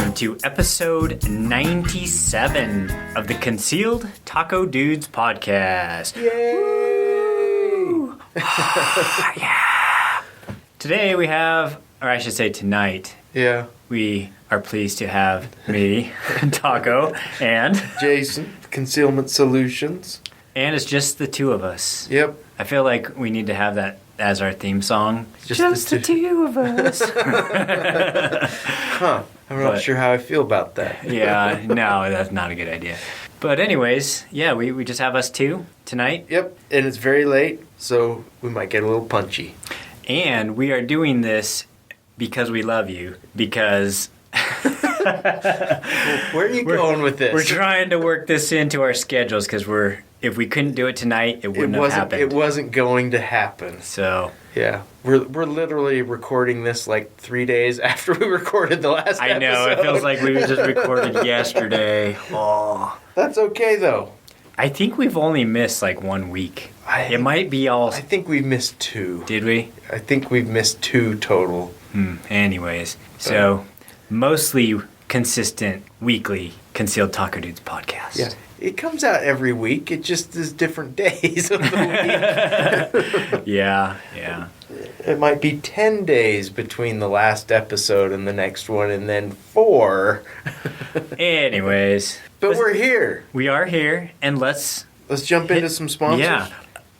welcome to episode 97 of the Concealed Taco Dudes podcast. Yay! Yeah. Today we have, or I should say tonight, we are pleased to have me, Taco, and Jason, Concealment Solutions. And it's just the two of us. Yep. I feel like we need to have that as our theme song. Just the two of us. I'm not sure how I feel about that. Yeah, no, that's not a good idea. But anyways, yeah, we just have us two tonight. Yep, and it's very late, so we might get a little punchy. And we are doing this because we love you, because... Where are you going with this? We're trying to work this into our schedules because if we couldn't do it tonight, it wouldn't have happened. It wasn't going to happen. So... Yeah, we're literally recording this like 3 days after we recorded the last episode. I know, it feels like we were just recorded yesterday. Oh. That's okay, though. I think we've only missed like 1 week. It might be all... I think we missed 2. Did we? I think we've missed 2 total. Anyways, so mostly consistent weekly Concealed Taco Dudes podcast. Yeah. It comes out every week. It just is different days of the week. Yeah. It might be 10 days between the last episode and the next one, and then 4. Anyways. But we're here. We are here, and let's jump into some sponsors. Yeah.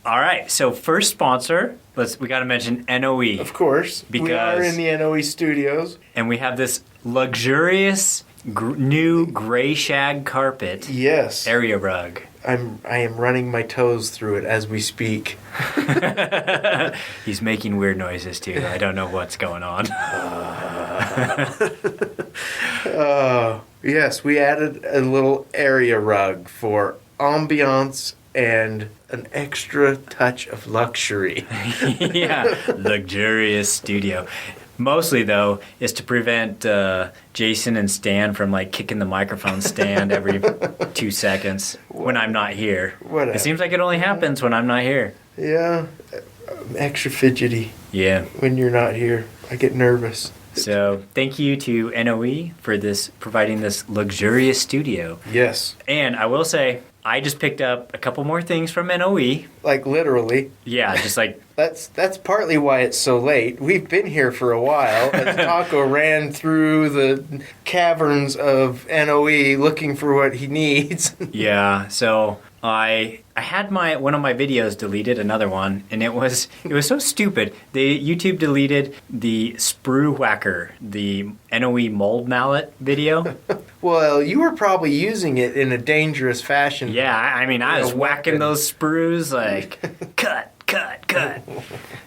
All right. So first sponsor, we got to mention NOE. Of course. Because we are in the NOE studios. And we have this luxurious new gray shag carpet. Yes. Area rug. I am running my toes through it as we speak. He's making weird noises too. I don't know what's going on. Yes, we added a little area rug for ambiance and an extra touch of luxury. Yeah, luxurious studio. Mostly, though, is to prevent Jason and Stan from, like, kicking the microphone stand every 2 seconds when I'm not here. Whatever. It seems like it only happens when I'm not here. Yeah, I'm extra fidgety. Yeah. When you're not here. I get nervous. So, thank you to NOE for providing this luxurious studio. Yes. And I will say, I just picked up a couple more things from NOE. Like, literally. Yeah, just like... That's partly why it's so late. We've been here for a while, as Taco ran through the caverns of NOE looking for what he needs. Yeah, so I had one of my videos deleted, another one, and it was so stupid. YouTube deleted the Sprue Whacker, the NOE mold mallet video. Well, you were probably using it in a dangerous fashion. Yeah, I mean, I was whacking those sprues like, cut.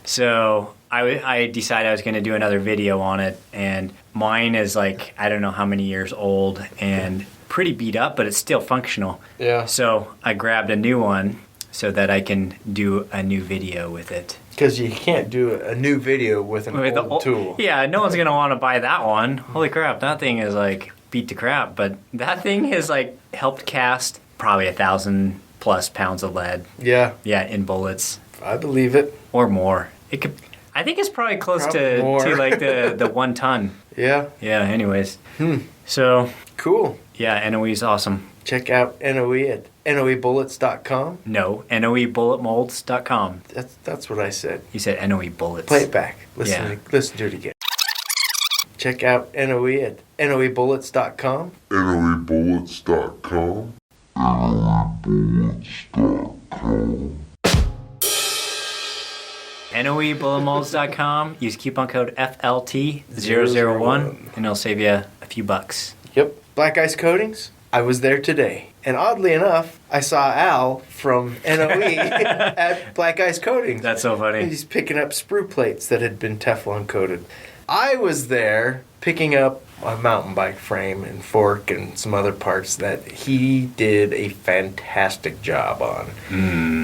So I decided I was going to do another video on it, and mine is like, I don't know how many years old and pretty beat up, but it's still functional. Yeah. So I grabbed a new one so that I can do a new video with it. Because you can't do a new video with an old tool. Yeah, no one's going to want to buy that one. Holy crap, that thing is like beat to crap. But that thing has like helped cast probably 1,000+ pounds of lead. Yeah. Yeah, in bullets. I believe it. Or more. It could. I think it's probably close to like the 1 ton. Yeah. Yeah, anyways. So. Cool. Yeah, NOE's awesome. Check out NOE at noebullets.com. No, noebulletmolds.com. That's what I said. You said NOE bullets. Play it back. Listen to it again. Check out NOE at noebullets.com. noebullets.com. noebullets.com. noebulletmolds.com. Use coupon code FLT001 and it'll save you a few bucks. Yep. Black Ice Coatings. I was there today. And oddly enough, I saw Al from NOE at Black Ice Coatings. That's so funny. He's picking up sprue plates that had been Teflon coated. I was there picking up a mountain bike frame and fork and some other parts that he did a fantastic job on.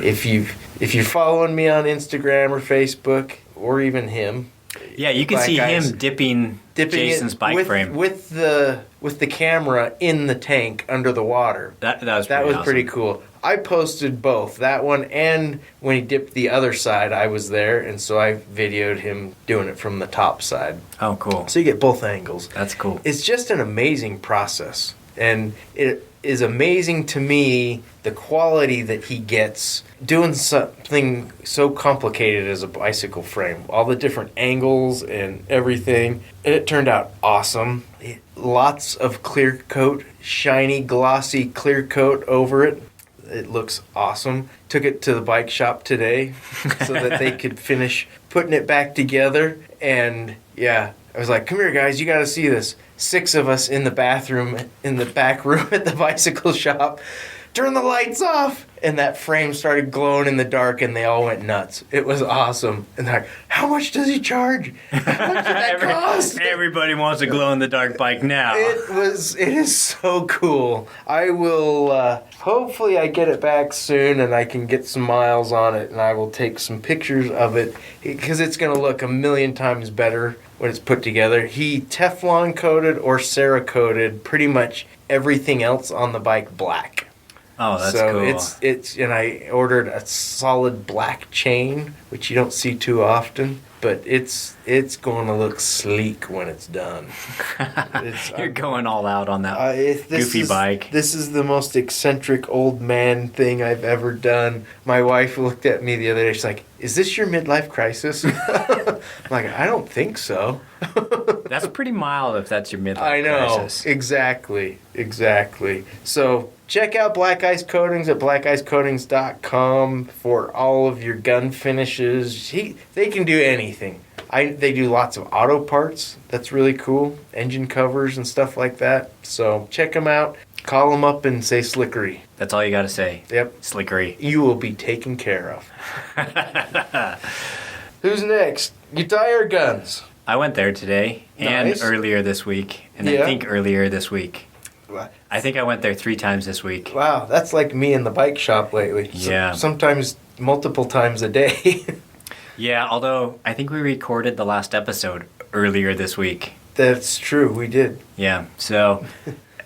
If you're following me on Instagram or Facebook or even him, yeah, you can see him dipping Jason's bike frame with the camera in the tank under the water. That was awesome. Pretty cool. I posted both, that one and when he dipped the other side, I was there, and so I videoed him doing it from the top side. Oh, cool. So you get both angles. That's cool. It's just an amazing process, and it is amazing to me the quality that he gets doing something so complicated as a bicycle frame. All the different angles and everything. It turned out awesome. Lots of clear coat, shiny, glossy clear coat over it. It looks awesome. Took it to the bike shop today so that they could finish putting it back together. And yeah, I was like, come here, guys, you got to see this. 6 of us in the bathroom, in the back room at the bicycle shop. Turn the lights off. And that frame started glowing in the dark, and they all went nuts. It was awesome. And they're like, how much does he charge? How much did that cost? Everybody wants a glow-in-the-dark bike now. It is so cool. I will, hopefully I get it back soon and I can get some miles on it, and I will take some pictures of it because it's going to look a million times better when it's put together. He Teflon coated or Cerakoted pretty much everything else on the bike black. Oh, that's so cool. it's and I ordered a solid black chain, which you don't see too often, but it's going to look sleek when it's done. You're going all out on that goofy bike. This is the most eccentric old man thing I've ever done. My wife looked at me the other day. She's like, "Is this your midlife crisis?" I'm like, "I don't think so." That's pretty mild if that's your midlife I know. crisis. Exactly. So check out Black Ice Coatings at blackicecoatings.com for all of your gun finishes. They can do anything. They do lots of auto parts. That's really cool. Engine covers and stuff like that. So check them out. Call them up and say Slickery. That's all you got to say. Yep. Slickery. You will be taken care of. Who's next? Guitar or guns? I went there today and Nice. earlier this week. And Yeah. I think earlier this week. I think I went there 3 times this week. Wow, that's like me in the bike shop lately. Yeah. Sometimes multiple times a day. Yeah, although I think we recorded the last episode earlier this week. That's true, we did. Yeah, so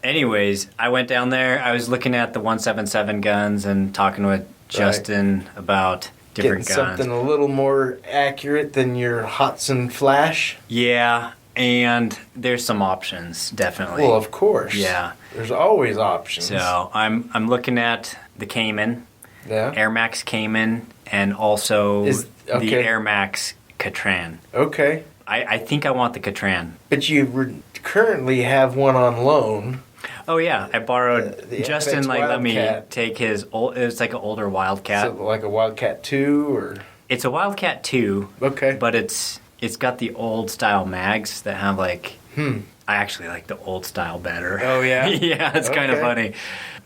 anyways, I went down there. I was looking at the 177 guns and talking with Justin about different Getting guns. something a little more accurate than your Hudson Flash. Yeah, and there's some options, definitely. Well, of course. Yeah. There's always options. So I'm looking at the Cayman, Yeah. Air Max Cayman, and also the okay. Air Max Catran. Okay. I think I want the Catran. But you currently have one on loan. Oh yeah, I borrowed. The Justin FX let me Wildcat. take his old. It was like an older Wildcat. So like a Wildcat 2 or... It's a Wildcat 2. Okay. But it's got the old style mags that have like. I actually like the old style better. Oh, yeah? Yeah, it's kind of Okay. funny.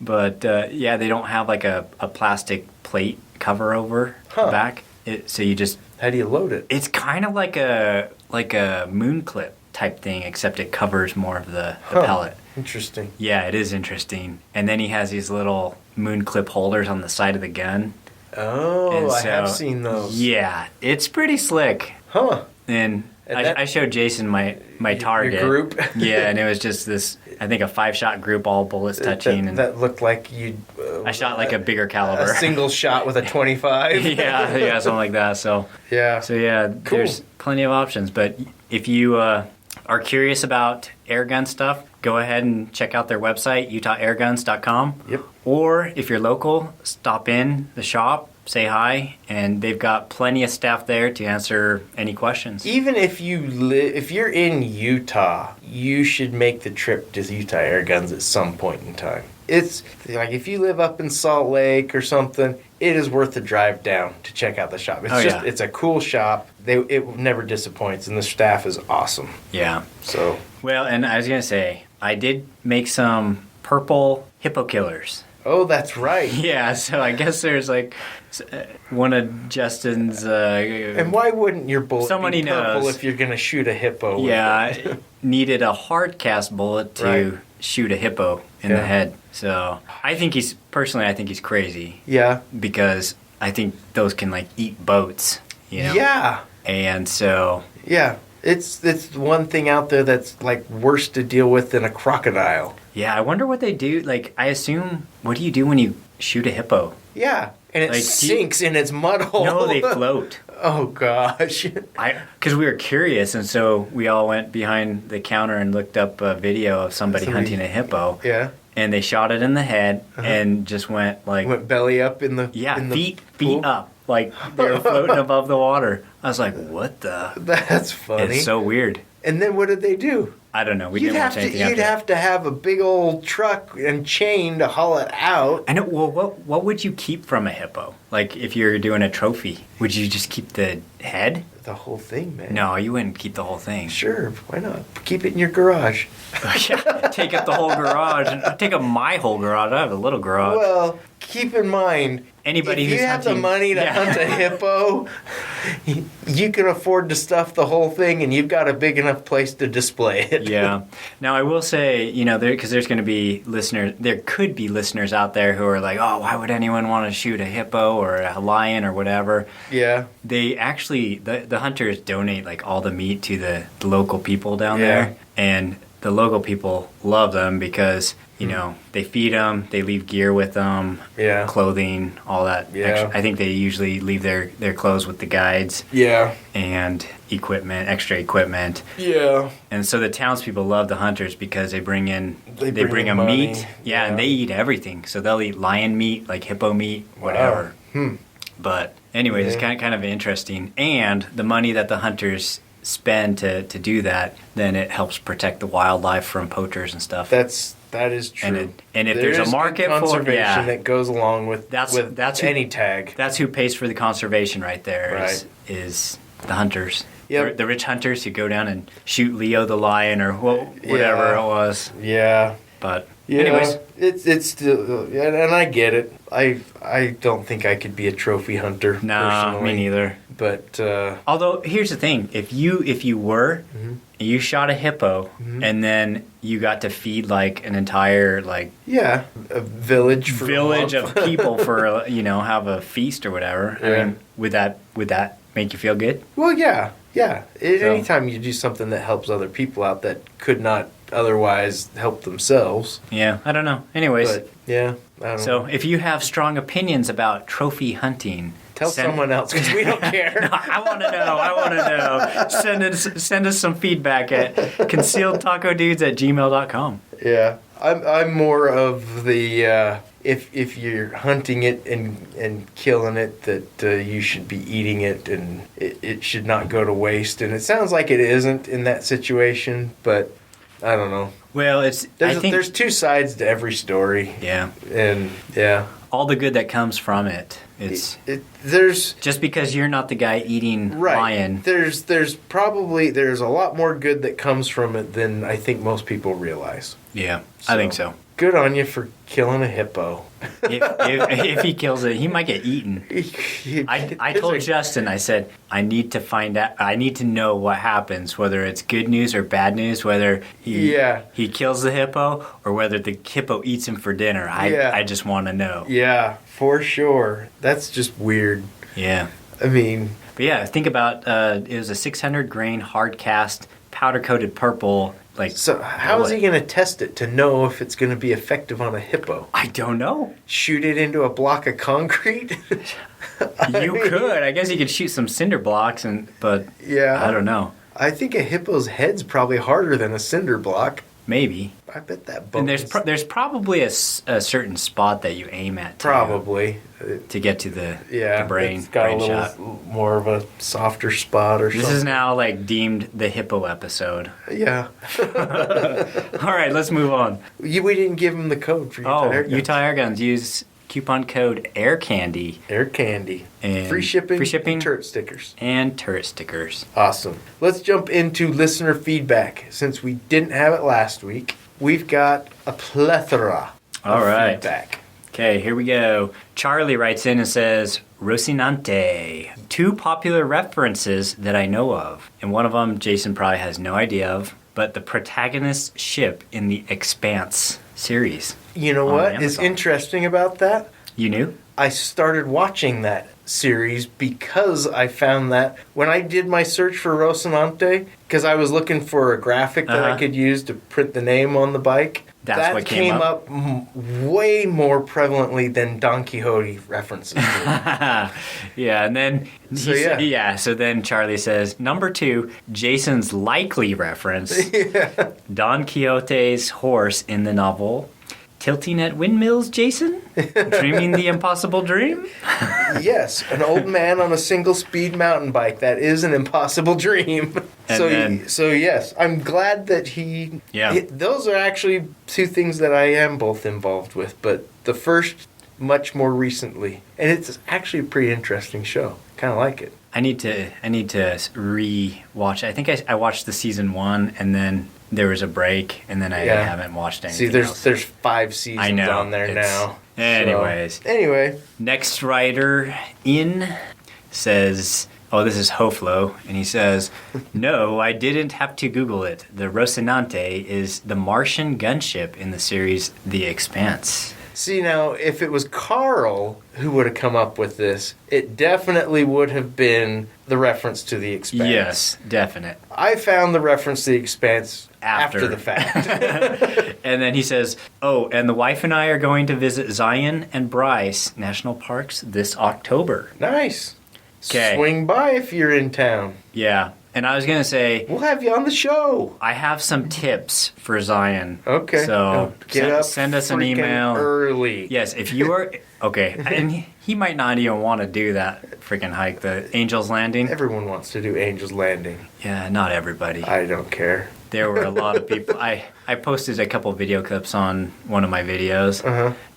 But yeah, they don't have like a plastic plate cover over the back. So you just. How do you load it? It's kind of like a moon clip type thing, except it covers more of the pellet. Interesting. Yeah, it is interesting. And then he has these little moon clip holders on the side of the gun. Oh, And I have so- seen those. Yeah, it's pretty slick. Huh. And And I showed Jason my target. Your group? Yeah, and it was just this, I think a 5-shot group, all bullets touching. And That looked like you... I shot like a bigger caliber. A single shot with a 25. yeah, something like that. So Yeah. yeah, Cool. there's plenty of options. But if you are curious about air gun stuff, go ahead and check out their website, utahairguns.com. Yep. Or if you're local, stop in the shop, say hi, and they've got plenty of staff there to answer any questions. Even if you're in Utah, you should make the trip to Utah Air Guns at some point in time. It's like if you live up in Salt Lake or something, it is worth the drive down to check out the shop. It's it's a cool shop. It never disappoints, and the staff is awesome. Yeah. So Well, and I was going to say, I did make some purple hippo killers. oh, that's right. Yeah, so I guess there's like one of Justin's. And why wouldn't your bullet Somebody be purple knows. if you're gonna shoot a hippo? with Yeah, it? needed a hard cast bullet to Right. shoot a hippo in the Yeah. head. So I think he's crazy Yeah. because I think those can like eat boats, you know. Yeah. And so Yeah. It's one thing out there that's like worse to deal with than a crocodile. Yeah, I wonder what they do. Like, I assume, what do you do when you shoot a hippo? Yeah, and it Like, sinks in its mud hole. No, they float. Oh gosh. Because we were curious, and so we all went behind the counter and looked up a video of somebody hunting a hippo. Yeah. And they shot it in the head and just went like... Went belly up in the feet pool? up. Like, they were floating above the water. I was like, what the? That's funny. It's so weird. And then what did they do? I don't know. We didn't watch anything You'd have to have a big old truck and chain to haul it out. I know. Well, what would you keep from a hippo? Like, if you're doing a trophy, would you just keep the head? The whole thing, man. No, you wouldn't keep the whole thing. Sure, why not? Keep it in your garage. Yeah, take up the whole garage. Take up my whole garage. I have a little garage. Well, keep in mind, anybody if who's you have hunting, the money to hunt a hippo, you can afford to stuff the whole thing, and you've got a big enough place to display it. Yeah. Now, I will say, because there's going to be listeners, there could be listeners out there who are like, oh, why would anyone want to shoot a hippo or a lion or whatever? Yeah. They actually, the hunters donate like all the meat to the local people down there, and the local people love them because they feed them, they leave gear with them, clothing, all that. Yeah. I think they usually leave their clothes with the guides. Yeah. And extra equipment. Yeah. And so the townspeople love the hunters because they bring them money. meat. Yeah, and they eat everything. So they'll eat lion meat, like hippo meat, whatever. Wow. But anyways, it's kind of interesting. And the money that the hunters spend to do that, then it helps protect the wildlife from poachers and stuff. That is true. And if there's a market for conservation that goes along with that's any tag. That's who pays for the conservation right there. Right. Is the hunters. Yep. The rich hunters who go down and shoot Leo the lion or whatever it was. Yeah. But yeah, anyways, it's still, and I get it. I don't think I could be a trophy hunter. Nah, personally. me neither. But although here's the thing: if you were, you shot a hippo, and then you got to feed like an entire a village of people for have a feast or whatever. Yeah. I mean, would that make you feel good? Well, yeah. Anytime you do something that helps other people out that could not otherwise help themselves. Yeah, I don't know. Anyways, but yeah, I don't know. So if you have strong opinions about trophy hunting, tell someone else because we don't care. No, I want to know. Send us some feedback at concealedtacodudes@gmail.com. Yeah, I'm more of the if you're hunting it and killing it, that you should be eating it, and it should not go to waste. And it sounds like it isn't in that situation, but I don't know. Well, there's two sides to every story. Yeah. And yeah. All the good that comes from it. There's just because you're not the guy eating lion. There's a lot more good that comes from it than I think most people realize. Yeah, I think so. Good on you for killing a hippo. If he kills it, he might get eaten. I told Justin, I said, I need to find out. I need to know what happens, whether it's good news or bad news, whether he kills the hippo or whether the hippo eats him for dinner. I just want to know. Yeah, for sure. That's just weird. Yeah. I mean. But yeah, think about it was a 600 grain hard cast powder coated purple. So how is he going to test it to know if it's going to be effective on a hippo? I don't know. Shoot it into a block of concrete? You could. I guess you could shoot some cinder blocks, but I don't know. I think a hippo's head's probably harder than a cinder block. Maybe. I bet that. And there's probably a certain spot that you aim at. Probably. To get to the brain. It's got brain a little shot. More of a softer spot or something. This is now deemed the hippo episode. Yeah. All right, let's move on. We didn't give them the code for Utah Air Guns. Utah Air Guns. Use coupon code AirCandy. AirCandy. And free shipping. Turret stickers. And turret stickers. Awesome. Let's jump into listener feedback. Since we didn't have it last week, we've got a plethora of feedback. Okay, here we go. Charlie writes in and says, Rocinante. 2 popular references that I know of. And one of them Jason probably has no idea of, but the protagonist's ship in the Expanse series. You know what is interesting about that? You knew? I started watching that series because I found that when I did my search for Rocinante, because I was looking for a graphic that I could use to print the name on the bike. That's what came up way more prevalently than Don Quixote references. Yeah, and then so then Charlie says, number 2, Jason's likely reference, Don Quixote's horse in the novel. Tilting at windmills, Jason? Dreaming the impossible dream? Yes, an old man on a single-speed mountain bike. That is an impossible dream. So yes, I'm glad that he... Yeah. Those are actually 2 things that I am both involved with, but the first much more recently. And it's actually a pretty interesting show. Kind of like it. I need to re-watch. I think I watched the season 1, and then there was a break, and then I haven't watched anything else. There's 5 seasons on there now. Anyways. So, anyway. Next writer in says, oh, this is Hoflo, and he says, no, I didn't have to Google it. The Rocinante is the Martian gunship in the series The Expanse. See, now, if it was Carl who would have come up with this, it definitely would have been the reference to The Expanse. Yes, definite. I found the reference to The Expanse after the fact. And then he says, oh, and the wife and I are going to visit Zion and Bryce National Parks this October. Nice. 'Kay. Swing by if you're in town. Yeah. And I was going to say... we'll have you on the show. I have some tips for Zion. Okay. So send us an freaking email. early. Yes, if you are... Okay. And he might not even want to do that freaking hike, the Angel's Landing. Everyone wants to do Angel's Landing. Yeah, not everybody. I don't care. There were a lot of people. I posted a couple video clips on one of my videos,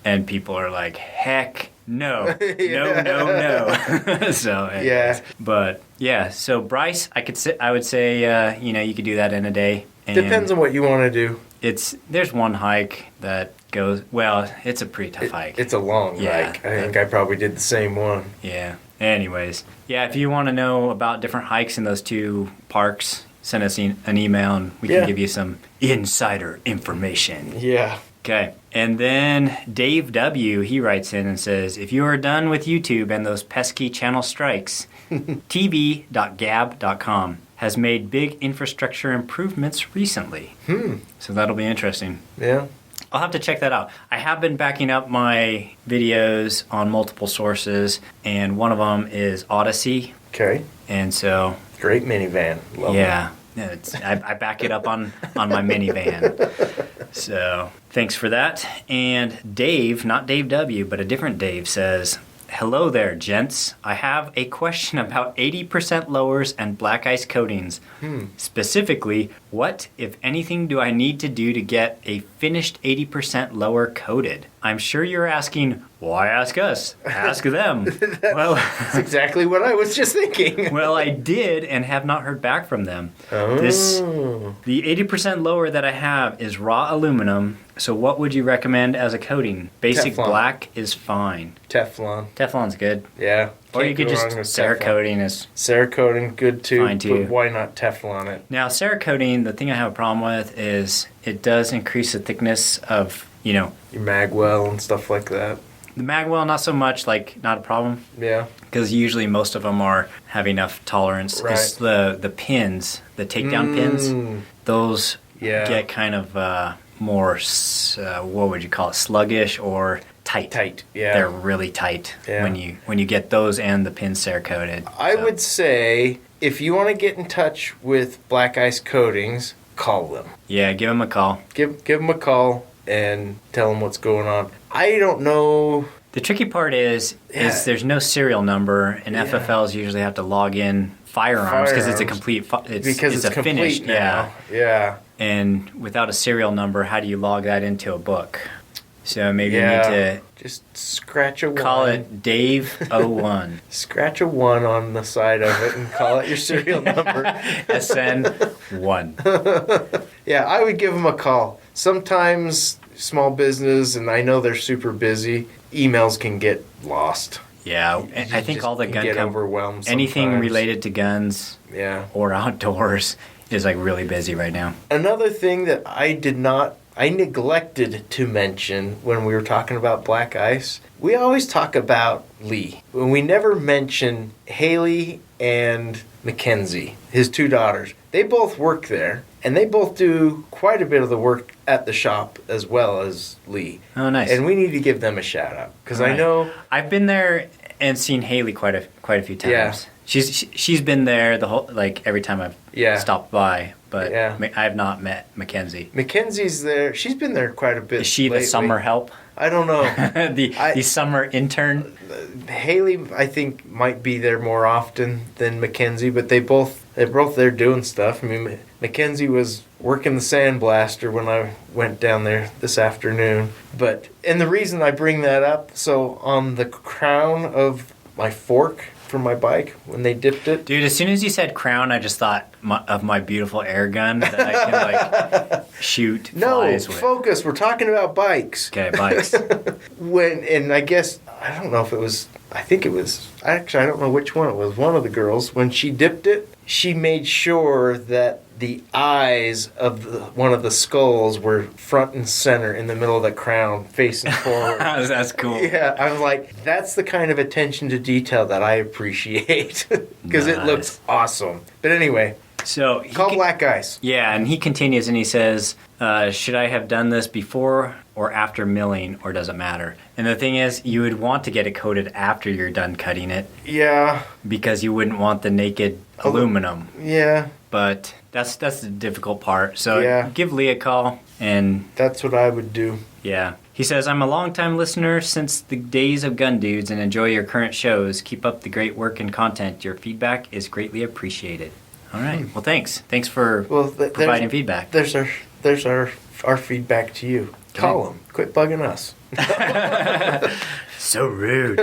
and people are like, heck no. No. So, anyways. Yeah. But, yeah, so Bryce, I would say, you could do that in a day. And depends on what you want to do. There's one hike that goes, well, it's a pretty tough hike. It's a long hike. I think I probably did the same one. Yeah. Anyways. Yeah, if you want to know about different hikes in those 2 parks, send us an email and we can give you some insider information. Yeah. Okay. And then Dave W., he writes in and says, if you are done with YouTube and those pesky channel strikes, tv.gab.com has made big infrastructure improvements recently. So that'll be interesting. Yeah. I'll have to check that out. I have been backing up my videos on multiple sources, and one of them is Odyssey. Okay. And so... great minivan. Love it. I back it up on my minivan. So thanks for that. And Dave, not Dave W., but a different Dave, says, hello there, gents. I have a question about 80% lowers and black ice coatings. Specifically, what, if anything, do I need to do to get a finished 80% lower coated? I'm sure you're asking, why ask us? Ask them. That's exactly what I was just thinking. Well, I did and have not heard back from them. Oh. The 80% lower that I have is raw aluminum. So what would you recommend as a coating? Basic Teflon. Black is fine. Teflon. Teflon's good. Yeah. Or you could just Cerakoting is Cerakoting, good too. Fine too. But why not Teflon it? Now Cerakoting, the thing I have a problem with is it does increase the thickness of, your magwell and stuff like that. The magwell, not so much, not a problem. Yeah. Because usually most of them have enough tolerance. Right. It's the pins, the takedown pins, those get kind of more, what would you call it, sluggish or tight. Tight, yeah. They're really tight when you get those and the pins Cerakoted. I would say if you want to get in touch with Black Ice Coatings, call them. Yeah, give them a call. Give them a call and tell them what's going on. I don't know. The tricky part is there's no serial number, and FFLs usually have to log in firearms because it's a complete. It's a finished now. Yeah. And without a serial number, how do you log that into a book? So maybe you need to just scratch a call one. it Dave01. Scratch a 1 on the side of it and call it your serial number. SN1. Yeah, I would give them a call. Sometimes small business, and I know they're super busy, emails can get lost. Yeah, I think all the gun get overwhelmed sometimes. Anything related to guns or outdoors is really busy right now. Another thing that I did not I neglected to mention when we were talking about Black Ice, we always talk about Lee. When we never mention Haley and Mackenzie, his 2 daughters. They both work there, and they both do quite a bit of the work at the shop as well as Lee. Oh, nice. And we need to give them a shout out because I Right. know I've been there and seen Haley quite a few times. Yeah. She's been there the whole every time I've Yeah. stopped by, but Yeah. I have not met Mackenzie. Mackenzie's there. She's been there quite a bit. Is she lately. the summer help? I don't know. the summer intern? Haley, I think, might be there more often than Mackenzie, but they're both there doing stuff. I mean, Mackenzie was working the sandblaster when I went down there this afternoon. And the reason I bring that up, so on the crown of my fork for my bike, when they dipped it. Dude, as soon as you said crown, I just thought of my beautiful air gun that I can shoot flies with. Focus. We're talking about bikes. Okay, bikes. And I guess, I don't know if it was, I think it was, actually, I don't know which one it was. One of the girls, when she dipped it, she made sure that the eyes of one of the skulls were front and center in the middle of the crown, facing forward. That's cool. Yeah, I was like, that's the kind of attention to detail that I appreciate because it Nice. looks awesome. But anyway, So call Black Ice. Yeah, and he continues and he says, should I have done this before or after milling, or does it matter? And the thing is, you would want to get it coated after you're done cutting it Yeah, because you wouldn't want the naked aluminum. yeah, But that's the difficult part. So Yeah. give Lee a call and that's what I would do. yeah. He says, I'm a longtime listener since the days of Gun Dudes and enjoy your current shows. Keep up the great work and content. Your feedback is greatly appreciated. All right. Well, thanks. Thanks for Well, providing feedback. There's our feedback to you. Call them. Quit bugging us. So rude.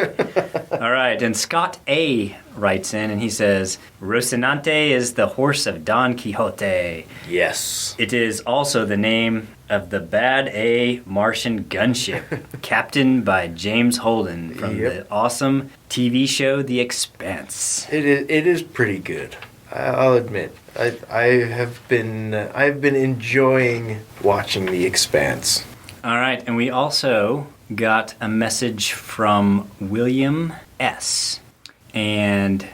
All right, and Scott A. writes in and he says, Rocinante is the horse of Don Quixote. Yes. It is also the name of the Bad A Martian gunship, captained by James Holden from Yep. the awesome TV show The Expanse. It is pretty good. I'll admit. I've been enjoying watching The Expanse. All right, and we also got a message from William S. And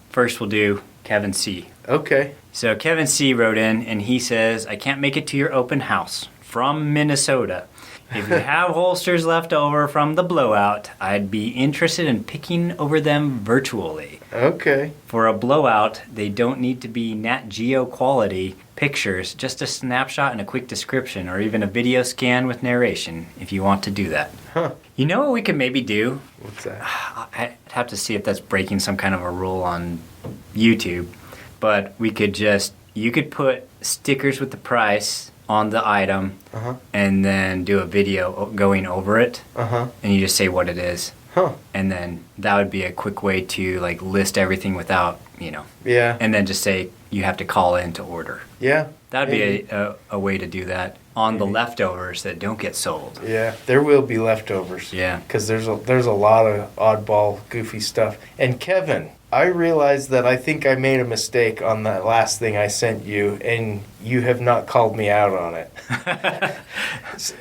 first we'll do Kevin C. Okay. So Kevin C. wrote in and he says, I can't make it to your open house from Minnesota. If you have holsters left over from the blowout, I'd be interested in picking over them virtually. Okay. For a blowout, they don't need to be Nat Geo quality pictures, just a snapshot and a quick description, or even a video scan with narration if you want to do that. Huh. You know what we could maybe do? What's that? I'd have to see if that's breaking some kind of a rule on YouTube, but you could put stickers with the price on the item Uh-huh. and then do a video going over it, Uh-huh. and you just say what it is. Huh. And then that would be a quick way to list everything without, Yeah. and then just say you have to call in to order. Yeah. That would Maybe. be a way to do that on the Maybe. leftovers that don't get sold. Yeah, there will be leftovers. Yeah. Because there's a lot of oddball, goofy stuff. And Kevin, I realized that I think I made a mistake on that last thing I sent you, and you have not called me out on it.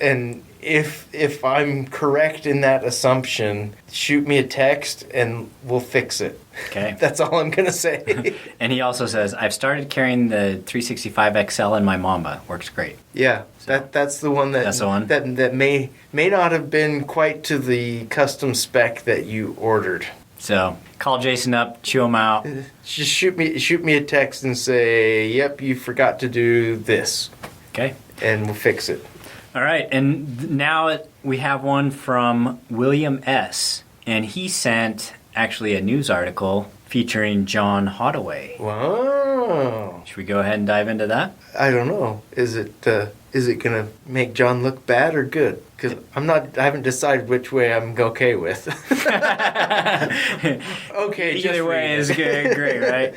And if I'm correct in that assumption, shoot me a text and we'll fix it. Okay. That's all I'm gonna say. And he also says, I've started carrying the 365 XL in my Mamba. Works great. Yeah, that's the one that That's the one? that may not have been quite to the custom spec that you ordered. So call Jason up, chew him out. Just shoot me a text and say, "Yep, you forgot to do this," Okay. and we'll fix it. All right. And now we have one from William S. And he sent actually a news article featuring John Hottaway. Wow. Should we go ahead and dive into that? I don't know. Is it gonna make John look bad or good? Because I haven't decided which way I'm okay with. Okay, just Either way read is it. good, great, right?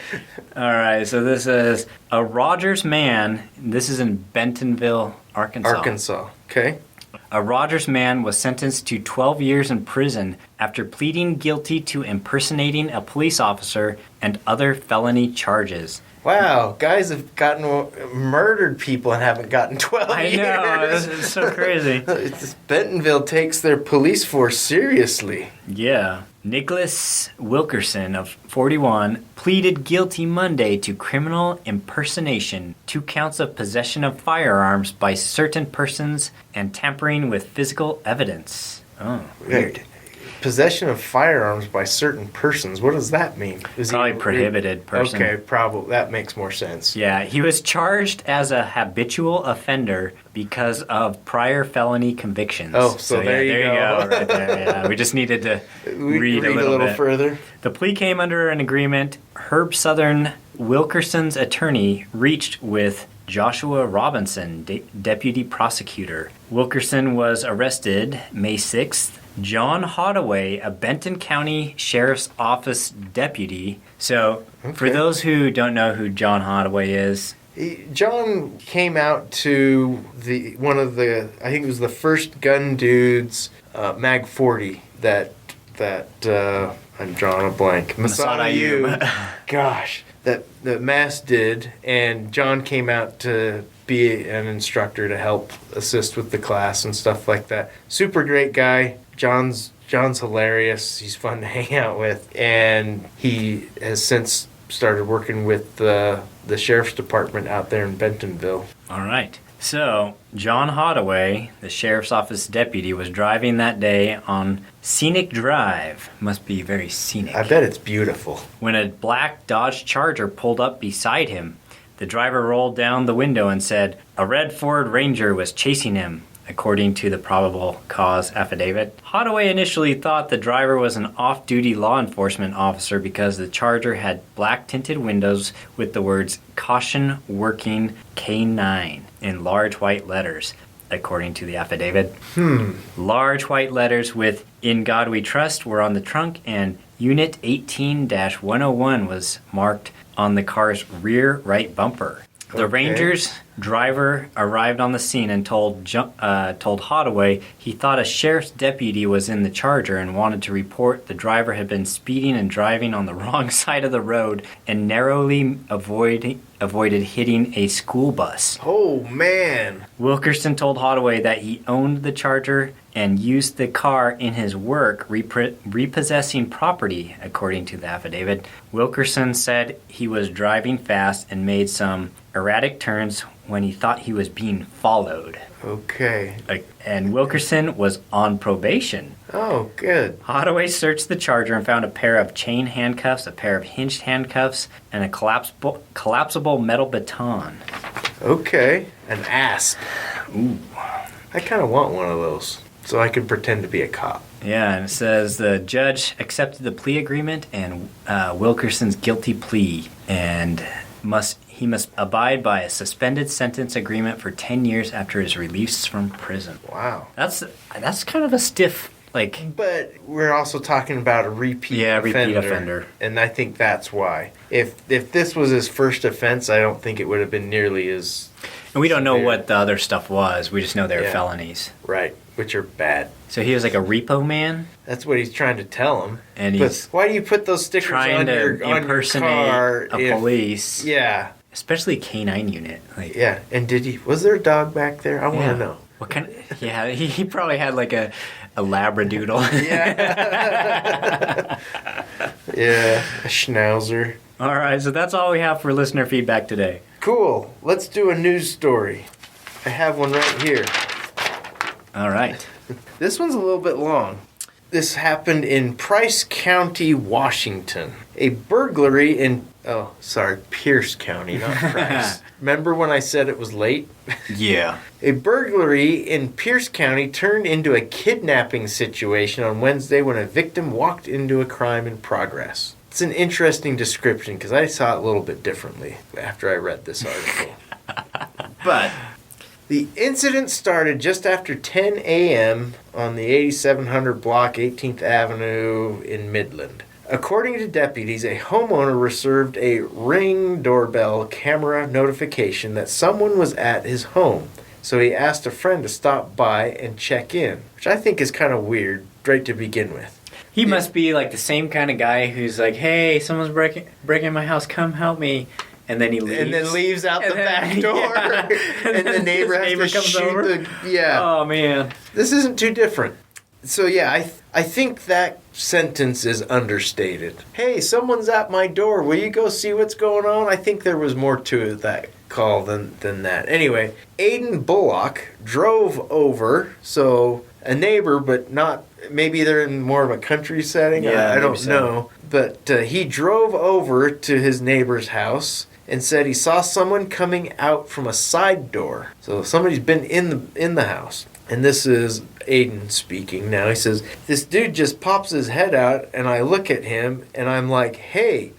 All right, so this is a Rogers man. This is in Bentonville, Arkansas. Arkansas. Okay. A Rogers man was sentenced to 12 years in prison after pleading guilty to impersonating a police officer and other felony charges. Wow, guys have murdered people and haven't gotten 12 I years. know, it's so crazy. Bentonville takes their police force seriously. Yeah. Nicholas Wilkerson of 41 pleaded guilty Monday to criminal impersonation, 2 counts of possession of firearms by certain persons, and tampering with physical evidence. Oh, weird. Possession of firearms by certain persons. What does that mean? Is Probably prohibited person. Okay, probably. That makes more sense. Yeah, he was charged as a habitual offender because of prior felony convictions. Oh, so there you go. Right there, yeah. We just needed to read a little bit further. The plea came under an agreement Herb Southern, Wilkerson's attorney, reached with Joshua Robinson, deputy prosecutor. Wilkerson was arrested May 6th. John Hoddaway, a Benton County Sheriff's Office deputy. So, for those who don't know who John Hoddaway is, John came out to I think it was the first gun dudes, Mag 40 that I'm drawing a blank. Masada. Gosh, that Mass did, and John came out to be an instructor to help assist with the class and stuff like that. Super great guy. John's hilarious. He's fun to hang out with, and he has since started working with the sheriff's department out there in Bentonville. All right. So, John Hoddaway, the sheriff's office deputy, was driving that day on Scenic Drive. Must be very scenic. I bet it's beautiful. When a black Dodge Charger pulled up beside him, the driver rolled down the window and said, "A red Ford Ranger was chasing him," according to the probable cause affidavit. Hoddaway initially thought the driver was an off-duty law enforcement officer because the Charger had black tinted windows with the words "Caution Working K9" in large white letters, according to the affidavit. Large white letters with "In God We Trust" were on the trunk, and Unit 18-101 was marked on the car's rear right bumper. The Ranger's driver arrived on the scene and told Hoddaway he thought a sheriff's deputy was in the Charger and wanted to report the driver had been speeding and driving on the wrong side of the road and narrowly avoided hitting a school bus. Oh, man. Wilkerson told Hoddaway that he owned the Charger and used the car in his work repossessing property, according to the affidavit. Wilkerson said he was driving fast and made some erratic turns when he thought he was being followed. Okay. And Wilkerson was on probation. Oh, good. Hoddaway searched the Charger and found a pair of chain handcuffs, a pair of hinged handcuffs, and a collapsible metal baton. Okay. An asp. Ooh. I kind of want one of those so I can pretend to be a cop. Yeah, and it says the judge accepted the plea agreement and Wilkerson's guilty plea and he must abide by a suspended sentence agreement for 10 years after his release from prison. Wow. That's kind of a stiff, But we're also talking about a repeat offender. And I think that's why. If this was his first offense, I don't think it would have been nearly as... And we don't know severe. what the other stuff was. We just know they were felonies. Right, which are bad. So he was like a repo man? That's what he's trying to tell him. And he's why do you put those stickers trying on to your impersonate car a police. Yeah. Especially K9 unit. Yeah, and was there a dog back there? I want to know. What kind of, yeah, he probably had like a labradoodle. Yeah. Yeah, a schnauzer. All right, so that's all we have for listener feedback today. Cool. Let's do a news story. I have one right here. All right. This one's a little bit long. This happened in Price County, Washington. A burglary in... Oh, sorry, Pierce County, not Price. Remember when I said it was late? Yeah. A burglary in Pierce County turned into a kidnapping situation on Wednesday when a victim walked into a crime in progress. It's an interesting description because I saw it a little bit differently after I read this article. But the incident started just after 10 a.m. on the 8700 block 18th Avenue in Midland. According to deputies, a homeowner received a Ring doorbell camera notification that someone was at his home. So he asked a friend to stop by and check in, which I think is kind of weird right to begin with. He must be like the same kind of guy who's like, hey, someone's breaking my house, come help me. and then he leaves. And then leaves out And the then- back door. yeah. And the neighbor has neighbor to comes shoot over. the... Yeah. Oh man. This isn't too different. So yeah, I think that sentence is understated. Hey, someone's at my door. Will you go see what's going on? I think there was more to that call than that. Anyway, Aiden Bullock drove over. So a neighbor, but not... Maybe they're in more of a country setting. Yeah, I maybe don't so. know. But he drove over to his neighbor's house and said he saw someone coming out from a side door. So somebody's been in the house. And this is Aiden speaking now. He says, this dude just pops his head out, and I look at him, and I'm like, hey.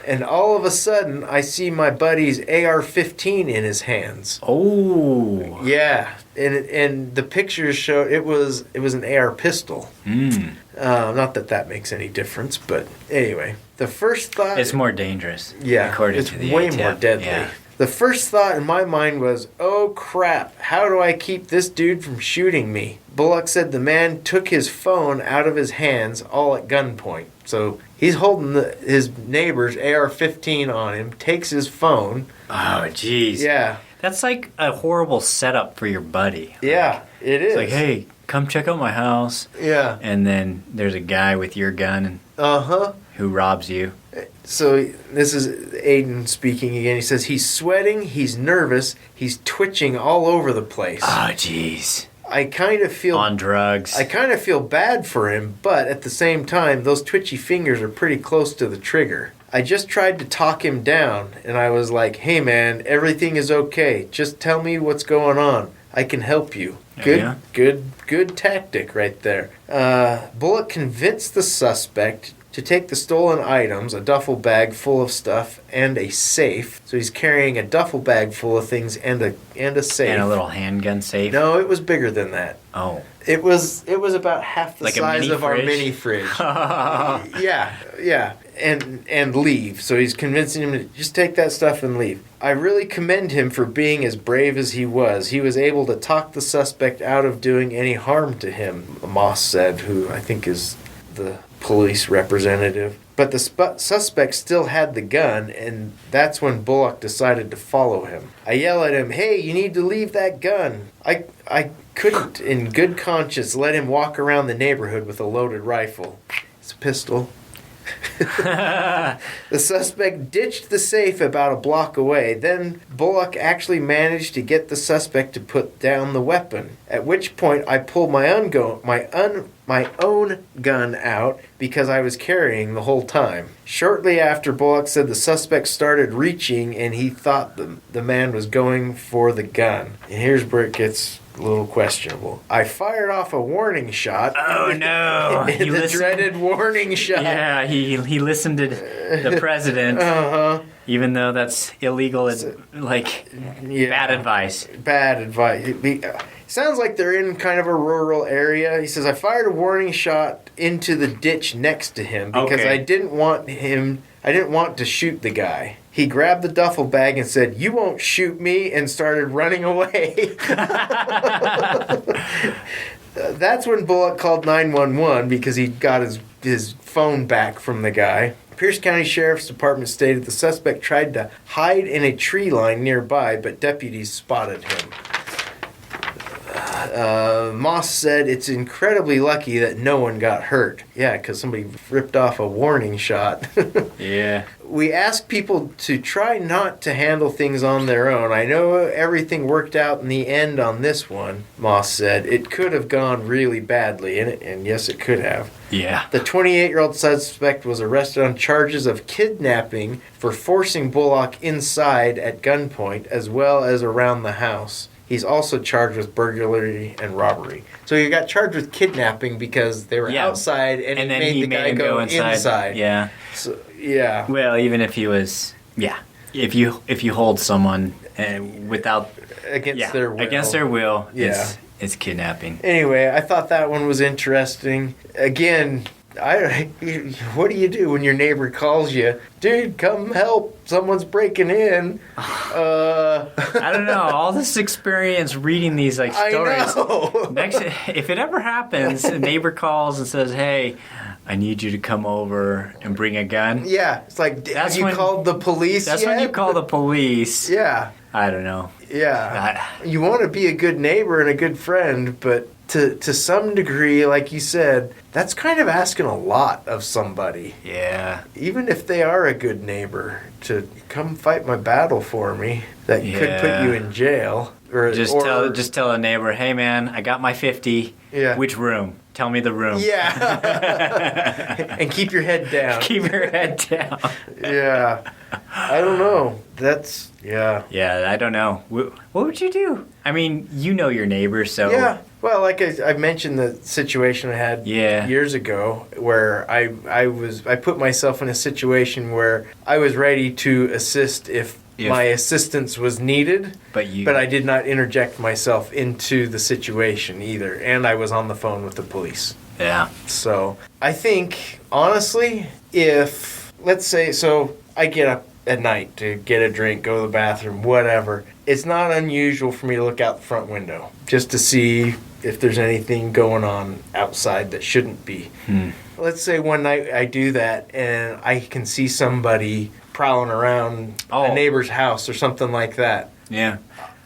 And all of a sudden, I see my buddy's AR-15 in his hands. Oh. Yeah. And the pictures show it was an AR pistol. Not that makes any difference, but anyway. The first thought... It's more dangerous. Yeah, according it's to the way ATF. more deadly. Yeah. The first thought in my mind was, oh crap, how do I keep this dude from shooting me? Bullock said the man took his phone out of his hands, all at gunpoint. So he's holding his neighbor's AR-15 on him, takes his phone. Oh, jeez. Yeah. That's like a horrible setup for your buddy. Yeah, it is. It's like, hey, come check out my house. Yeah. And then there's a guy with your gun and Uh-huh. who robs you. So this is Aiden speaking again. He says he's sweating, he's nervous, he's twitching all over the place. Oh, jeez. I kind of feel... On drugs. I kind of feel bad for him, but at the same time, those twitchy fingers are pretty close to the trigger. I just tried to talk him down, and I was like, hey man, everything is okay. Just tell me what's going on. I can help you. Yeah. Good tactic right there. Bullock convinced the suspect to take the stolen items, a duffel bag full of stuff, and a safe. So he's carrying a duffel bag full of things and a safe. And a little handgun safe. No, it was bigger than that. Oh. It was about half the Like a size mini of our fridge? mini fridge. Yeah. And leave. So he's convincing him to just take that stuff and leave. I really commend him for being as brave as he was. He was able to talk the suspect out of doing any harm to him, Moss said, who I think is the police representative. But the suspect still had the gun, and that's when Bullock decided to follow him. I yell at him, hey, you need to leave that gun. I couldn't, in good conscience, let him walk around the neighborhood with a loaded rifle. It's a pistol. The suspect ditched the safe about a block away. Then Bullock actually managed to get the suspect to put down the weapon. At which point I pulled my own gun out because I was carrying the whole time. Shortly after, Bullock said the suspect started reaching and he thought the man was going for the gun. And here's where it gets a little questionable. I fired off a warning shot. Oh, no. The dreaded warning shot. Yeah, he listened to the president, even though that's illegal. It's bad advice. Bad advice. Sounds like they're in kind of a rural area. He says, I fired a warning shot into the ditch next to him because Okay. I didn't want to shoot the guy. He grabbed the duffel bag and said, you won't shoot me, and started running away. That's when Bullock called 911 because he got his phone back from the guy. Pierce County Sheriff's Department stated the suspect tried to hide in a tree line nearby, but deputies spotted him. Moss said it's incredibly lucky that no one got hurt. Yeah, because somebody ripped off a warning shot. Yeah. We ask people to try not to handle things on their own. I know everything worked out in the end on this one, Moss said. It could have gone really badly, and yes, it could have. Yeah. The 28-year-old suspect was arrested on charges of kidnapping for forcing Bullock inside at gunpoint as well as around the house. He's also charged with burglary and robbery. So he got charged with kidnapping because they were outside and he then made he the guy him go inside. Yeah. So, yeah. Well, even if he was, if you hold someone without Against their will. it's kidnapping. Anyway, I thought that one was interesting. Again, What do you do when your neighbor calls you? Dude, come help! Someone's breaking in. I don't know. All this experience reading these like stories. I know. Next, if it ever happens, a neighbor calls and says, "Hey, I need you to come over and bring a gun." Yeah, it's like, have you called the police That's yet? when you call the police. Yeah. I don't know. Yeah. You want to be a good neighbor and a good friend, but to some degree, like you said, that's kind of asking a lot of somebody. Yeah. Even if they are a good neighbor, to come fight my battle for me, that could put you in jail. Or just tell a neighbor, "Hey man, I got my 50. Yeah. Which room? Tell me the room." Yeah. And keep your head down. Keep your head down. Yeah. I don't know. That's, yeah. Yeah, I don't know. What would you do? I mean, you know your neighbors, so... Yeah. Well, like I mentioned the situation I had years ago where I put myself in a situation where I was ready to assist if my assistance was needed, but I did not interject myself into the situation either, and I was on the phone with the police. Yeah. So I think, honestly, if, let's say, so I get up at night to get a drink, go to the bathroom, whatever, it's not unusual for me to look out the front window just to see if there's anything going on outside that shouldn't be. Let's say one night I do that and I can see somebody prowling around a neighbor's house or something like that. Yeah.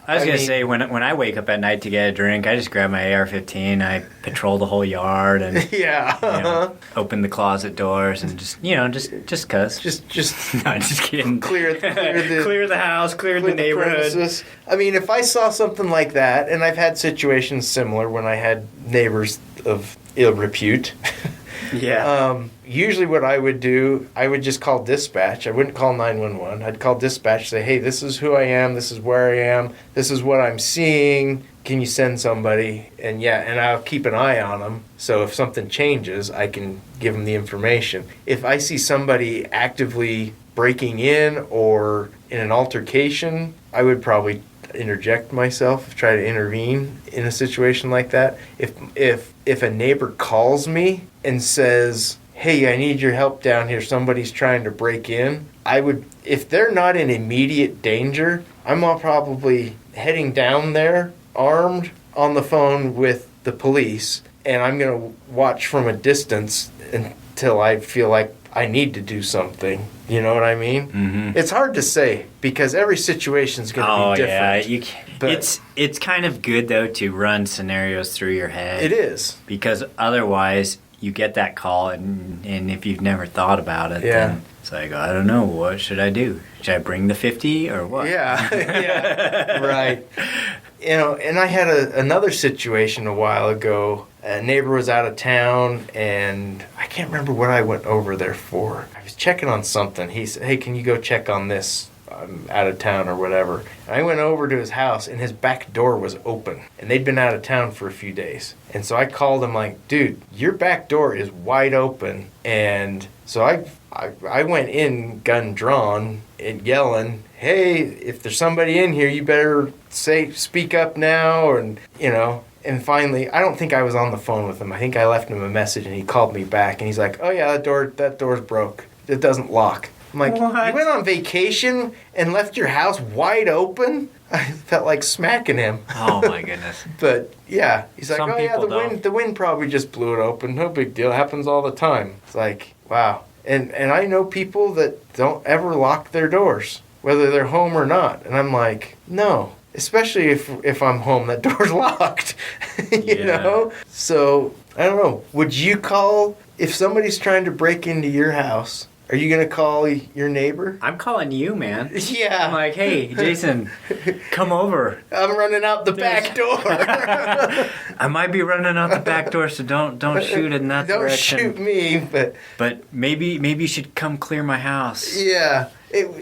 I was going to say, when I wake up at night to get a drink, I just grab my AR-15, I patrol the whole yard and open the closet doors and just cuz. Just no, just kidding. Clear the house, clear the neighborhood. Premises. I mean, if I saw something like that, and I've had situations similar when I had neighbors of ill repute. Yeah. Usually what I would do, I would just call dispatch. I wouldn't call 911. I'd call dispatch, say, "Hey, this is who I am. This is where I am. This is what I'm seeing. Can you send somebody?" And I'll keep an eye on them. So if something changes, I can give them the information. If I see somebody actively breaking in or in an altercation, I would probably interject myself, try to intervene in a situation like that. If a neighbor calls me and says, "Hey, I need your help down here. Somebody's trying to break in," I would, if they're not in immediate danger, I'm probably heading down there armed on the phone with the police, and I'm going to watch from a distance until I feel like I need to do something. You know what I mean? Mm-hmm. It's hard to say because every situation is going to be different. Yeah, it's kind of good though to run scenarios through your head. It is, because otherwise you get that call and if you've never thought about it, then it's like, I don't know, what should I do? Should I bring the 50 or what? Yeah, right. And I had another situation a while ago. A neighbor was out of town, and I can't remember what I went over there for. I was checking on something. He said, "Hey, can you go check on this? I'm out of town," or whatever. And I went over to his house, and his back door was open. And they'd been out of town for a few days. And so I called him like, "Dude, your back door is wide open." And so I went in, gun drawn, and yelling, "Hey, if there's somebody in here, you better speak up now," and And finally, I don't think I was on the phone with him. I think I left him a message, and he called me back, and he's like, "Oh yeah, that door's broke. It doesn't lock." I'm like, "What? You went on vacation and left your house wide open?" I felt like smacking him. Oh my goodness. But yeah, he's like, Some "Oh yeah, people the wind probably just blew it open. No big deal. It happens all the time." It's like, wow. And I know people that don't ever lock their doors, whether they're home or not. And I'm like, no. Especially if I'm home, that door's locked, you know? So, I don't know. Would you call, if somebody's trying to break into your house, are you going to call your neighbor? I'm calling you, man. Yeah. I'm like, "Hey, Jason, come over. I'm running out the back door." I might be running out the back door, so don't shoot in that direction. Don't shoot me, But maybe you should come clear my house. Yeah.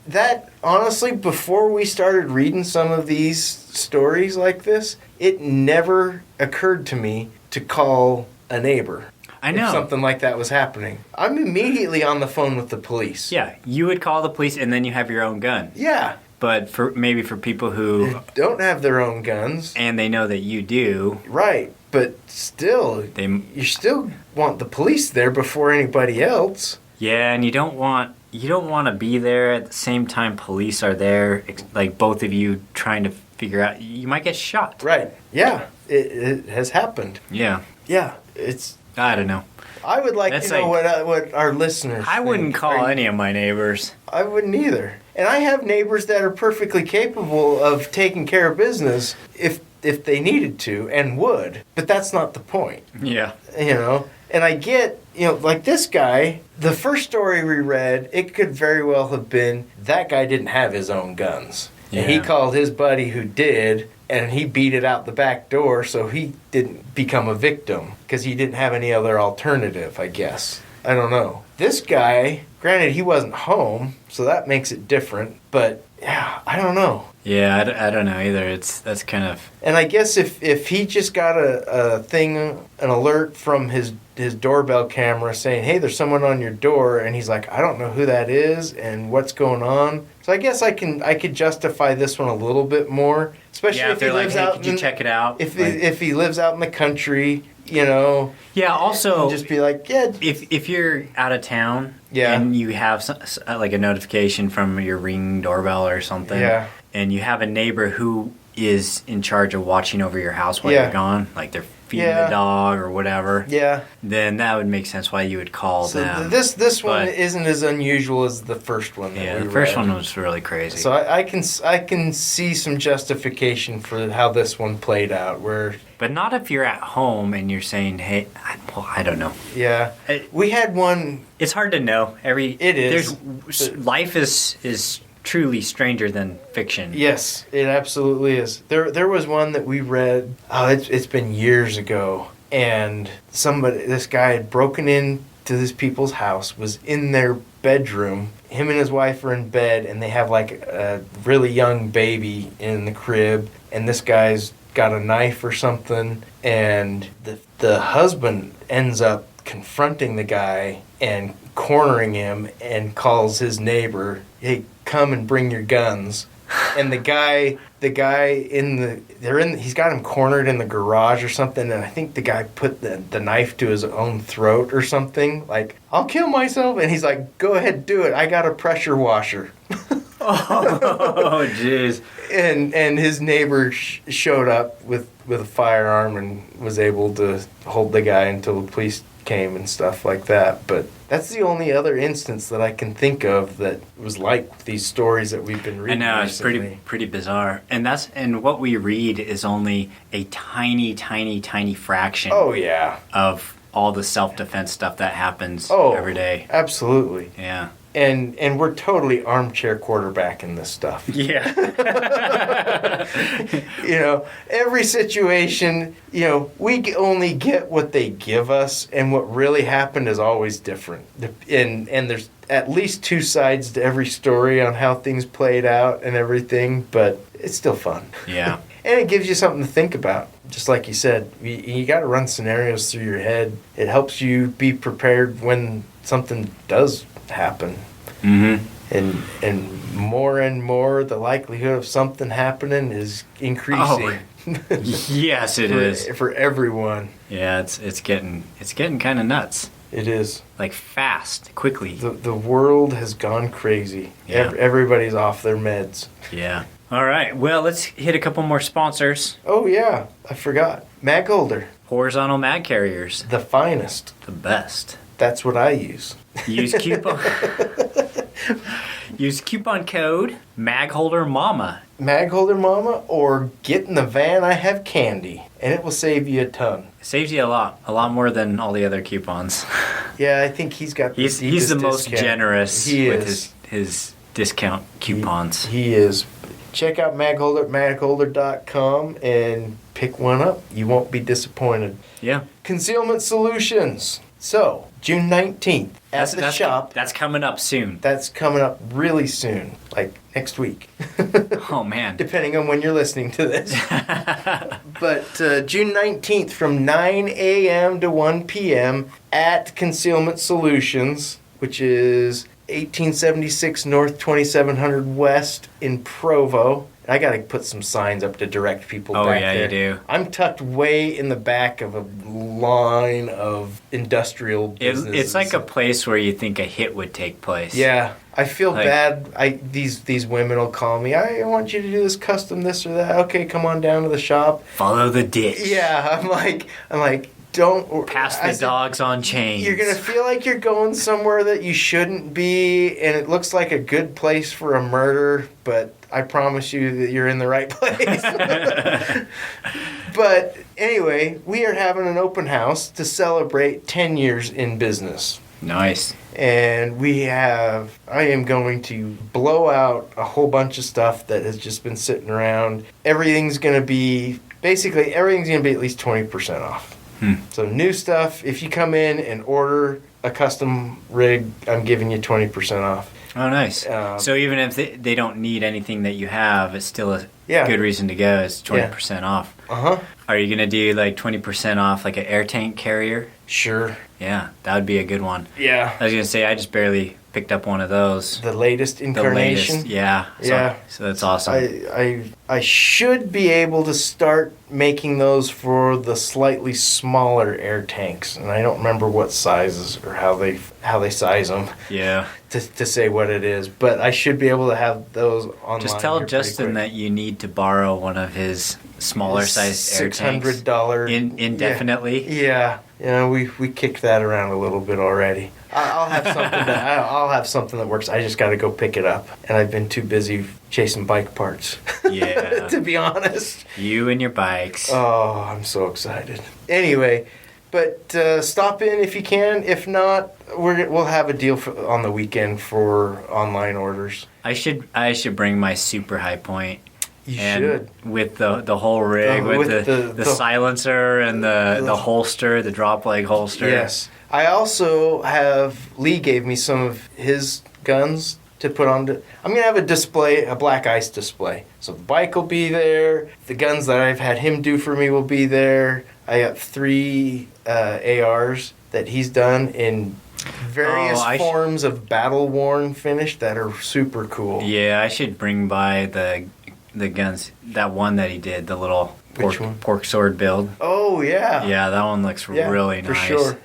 That, honestly, before we started reading some of these stories like this, it never occurred to me to call a neighbor. I know. If something like that was happening. I'm immediately on the phone with the police. Yeah, you would call the police and then you have your own gun. Yeah, But for people who don't have their own guns. and they know that you do, Right. But still, you still want the police there before anybody else. yeah, and you don't want to be there at the same time police are there, like both of you trying to figure out. You might get shot. Right. Yeah. It has happened. Yeah. Yeah. It's. I don't know. I would like That's to know like- what our listeners. I wouldn't think. call any of my neighbors. I wouldn't either. And I have neighbors that are perfectly capable of taking care of business if they needed to and would. But that's not the point. Yeah. You know? And I get, like this guy, the first story we read, it could very well have been that guy didn't have his own guns. And he Yeah. called his buddy who did, and he beat it out the back door so he didn't become a victim because he didn't have any other alternative, I guess. I don't know. This guy, granted, he wasn't home, so that makes it different. But, yeah, I don't know. Yeah, I don't know either. That's kind of... And I guess if he just got an alert from his doorbell camera saying, hey, there's someone on your door, and he's like, I don't know who that is and what's going on. So I guess I could justify this one a little bit more, especially Yeah, if they're he like, lives hey, out. could you check it out? If he lives out in the country, Yeah. Also, just be like, yeah. if you're out of town, Yeah. and you have like a notification from your Ring doorbell or something, Yeah. and you have a neighbor who is in charge of watching over your house while Yeah. you're gone, like they're feeding Yeah. the dog or whatever, Yeah. then that would make sense why you would call So them. this one But- isn't as unusual as the first one. That Yeah, we the first read. one was really crazy. So I can see some justification for how this one played out. Where But not if you're at home and you're saying, "Hey, I don't know." yeah, we had one. It's hard to know. It is. Life is truly stranger than fiction. Yes, it absolutely is. There was one that we read. Oh, it's been years ago, and this guy had broken into these people's house, was in their bedroom. Him and his wife are in bed, and they have like a really young baby in the crib, and this guy's got a knife or something, and the husband ends up confronting the guy and cornering him and calls his neighbor, hey, come and bring your guns. And the guy he's got him cornered in the garage or something, and I think the guy put the knife to his own throat or something, like, I'll kill myself, and he's like, go ahead, do it, I got a pressure washer. Oh, jeez. And his neighbor showed up with a firearm and was able to hold the guy until the police came and stuff like that. But that's the only other instance that I can think of that was like these stories that we've been I reading. know, it's recently. pretty bizarre. And what we read is only a tiny, tiny, tiny fraction Oh yeah. of all the self-defense stuff that happens Oh, every day. Absolutely. Yeah. And we're totally armchair quarterbacking this stuff. Yeah. Every situation, we only get what they give us, and what really happened is always different. And there's at least two sides to every story on how things played out and everything, but it's still fun. Yeah. And it gives you something to think about. Just like you said, you got to run scenarios through your head. It helps you be prepared when something does happen. Mm-hmm. And more, the likelihood of something happening is increasing. Yes, it is. For everyone. Yeah, it's getting kind of nuts. It is. Like fast, quickly. The world has gone crazy. Yeah. Everybody's off their meds. Yeah. All right. Well, let's hit a couple more sponsors. Oh yeah, I forgot. Mag Holder, Horizontal mag carriers, the finest. the best. That's what I use. Use coupon code MAGHOLDERMAMA. Mag Holder Mama, or get in the van. I have candy, and it will save you a ton. It saves you a lot more than all the other coupons. Yeah, I think he's got. He's the deepest most discount. generous He with is. his discount coupons. He is. Check out Magholder at magholder.com and pick one up. You won't be disappointed. Yeah. Concealment Solutions. So, June 19th at the shop. That's coming up soon. That's coming up really soon, like next week. Oh, man. Depending on when you're listening to this. But June 19th from 9 a.m. to 1 p.m. at Concealment Solutions, which is 1876 North 2700 West in Provo. I got to put some signs up to direct people back there. Oh, yeah, you do. I'm tucked way in the back of a line of industrial businesses. It's like a place where you think a hit would take place. Yeah. I feel Like- bad. These women will call me. I want you to do this custom this or that. Okay, come on down to the shop. Follow the ditch. Yeah, I'm like, don't Pass I the said, dogs on chains. You're gonna feel like you're going somewhere that you shouldn't be, and it looks like a good place for a murder, but I promise you that you're in the right place. But anyway, we are having an open house to celebrate 10 years in business. Nice. And I am going to blow out a whole bunch of stuff that has just been sitting around. Everything's going to be at least 20% off. So new stuff, if you come in and order a custom rig, I'm giving you 20% off. Oh, nice. So even if they don't need anything that you have, it's still a Yeah. good reason to go. It's 20% off. Uh-huh. Are you going to do like 20% off like an air tank carrier? Sure. Yeah, that would be a good one. Yeah. I was going to say, I just barely picked up one of those. The latest incarnation. The latest, yeah. Yeah. So that's awesome. I should be able to start making those for the slightly smaller air tanks, and I don't remember what sizes or how they size them Yeah. to say what it is, but I should be able to have those online. Just tell here pretty Justin quick. that you need to borrow one of his smaller sized air tanks. $600 Indefinitely. Yeah, we kicked that around a little bit already. I'll have something I'll have something that works. I just got to go pick it up, and I've been too busy chasing bike parts. Yeah. To be honest. You and your bikes. Oh, I'm so excited. Anyway, but stop in if you can. If not, we'll have a deal on the weekend for online orders. I should bring my super high point. You And should. with the whole rig, with the silencer and the holster, the drop leg holster. Yes. I also have, Lee gave me some of his guns to put on. I'm going to have a display, a black ice display. So the bike will be there. The guns that I've had him do for me will be there. I got 3 ARs that he's done in various forms of battle-worn finish that are super cool. Yeah, I should bring by the guns. That one that he did, the little pork sword build. Oh yeah. Yeah, that one looks really nice. For sure.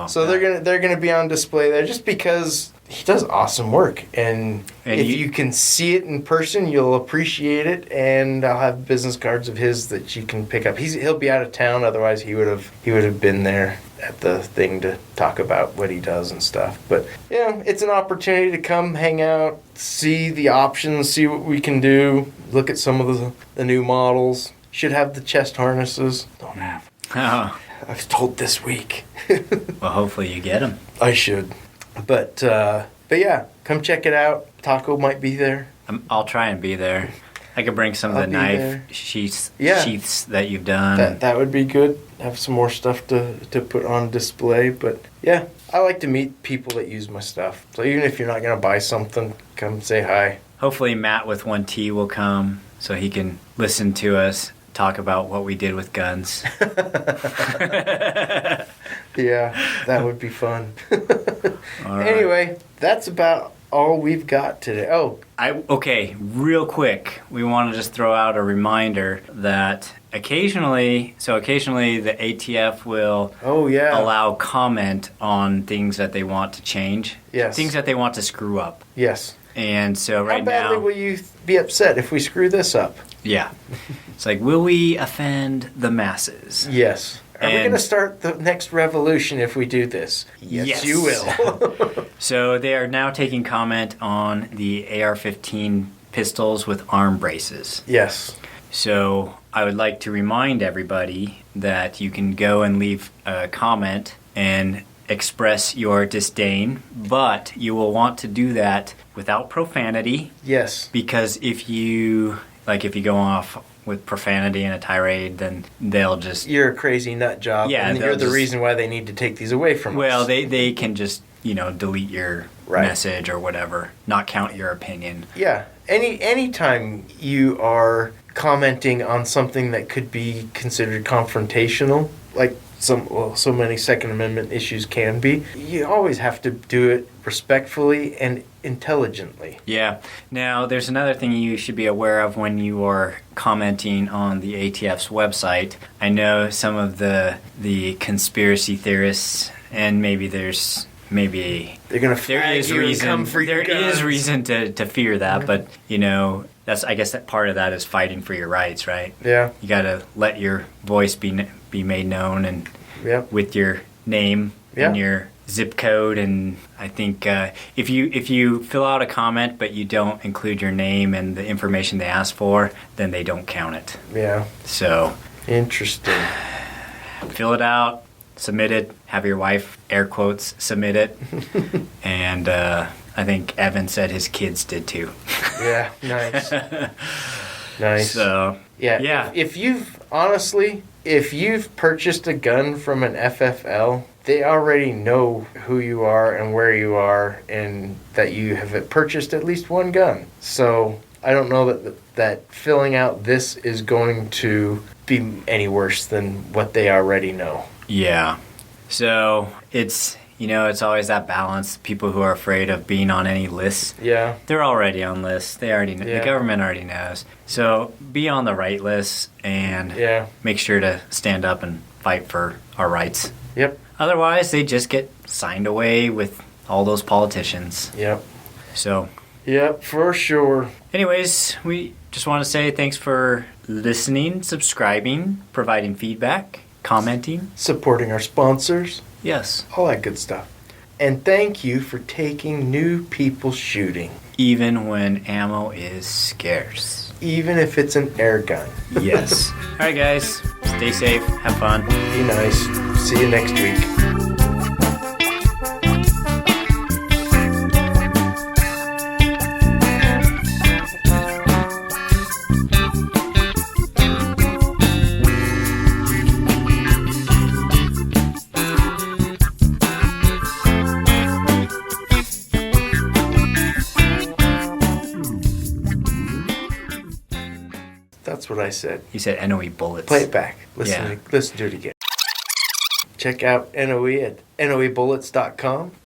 So they're gonna be on display there just because he does awesome work, and if you can see it in person, you'll appreciate it. And I'll have business cards of his that you can pick up. He'll be out of town, otherwise he would have been there at the thing to talk about what he does and stuff. But it's an opportunity to come hang out, see the options, see what we can do, look at some of the new models. Should have the chest harnesses. Don't have. Oh. I was told this week. Well, hopefully you get them. I should. But yeah, come check it out. Taco might be there. I'll try and be there. I could bring some of I'll the be knife there. sheaths that you've done. That would be good. Have some more stuff to put on display. But yeah, I like to meet people that use my stuff. So even if you're not going to buy something, come say hi. Hopefully Matt with 1T will come so he can listen to us talk about what we did with guns. Yeah, that would be fun. All right. Anyway, that's about all we've got today. Oh, Okay, real quick, we want to just throw out a reminder that occasionally the ATF will allow comment on things that they want to change. Yes. Things that they want to screw up. yes. And so right How badly now, will you be upset if we screw this up? yeah, it's like, will we offend the masses? Yes. Are we And- going to start the next revolution if we do this? Yes. You will. So they are now taking comment on the AR-15 pistols with arm braces. Yes. So I would like to remind everybody that you can go and leave a comment and express your disdain, but you will want to do that without profanity, Yes. because if you go off with profanity and a tirade, then they'll just... You're a crazy nut job. Yeah, and they'll you're the just- reason why they need to take these away from Well, us. they can just, delete your Right. message or whatever, not count your opinion. Yeah. Anytime you are commenting on something that could be considered confrontational, like so many Second Amendment issues can be. You always have to do it respectfully and intelligently. Yeah. Now, there's another thing you should be aware of when you are commenting on the ATF's website. I know some of the conspiracy theorists, and maybe they're gonna flag you and come for your guns. There is reason to fear that, but I guess that part of that is fighting for your rights, right? Yeah. You got to let your voice be made known, and with your name and your zip code. And I think if you fill out a comment but you don't include your name and the information they ask for, then they don't count it. Yeah. So interesting. Fill it out, submit it, have your wife, air quotes, submit it. And I think Evan said his kids did too. Yeah, nice. Nice. So, yeah. If you've purchased a gun from an FFL, they already know who you are and where you are, and that you have purchased at least one gun. So I don't know that filling out this is going to be any worse than what they already know. Yeah. So it's always that balance. People who are afraid of being on any lists, they're already on lists. They already know. The government already knows. So be on the right list and make sure to stand up and fight for our rights. Yep. Otherwise, they just get signed away with all those politicians. Yep. So. Yep, for sure. Anyways, we just want to say thanks for listening, subscribing, providing feedback, commenting, supporting our sponsors. Yes. All that good stuff. And thank you for taking new people shooting. Even when ammo is scarce. Even if it's an air gun. Yes. All right, guys. Stay safe. Have fun. Be nice. See you next week. That's what I said. You said NOE bullets. Play it back. Listen to it again. Check out NOE at noebullets.com.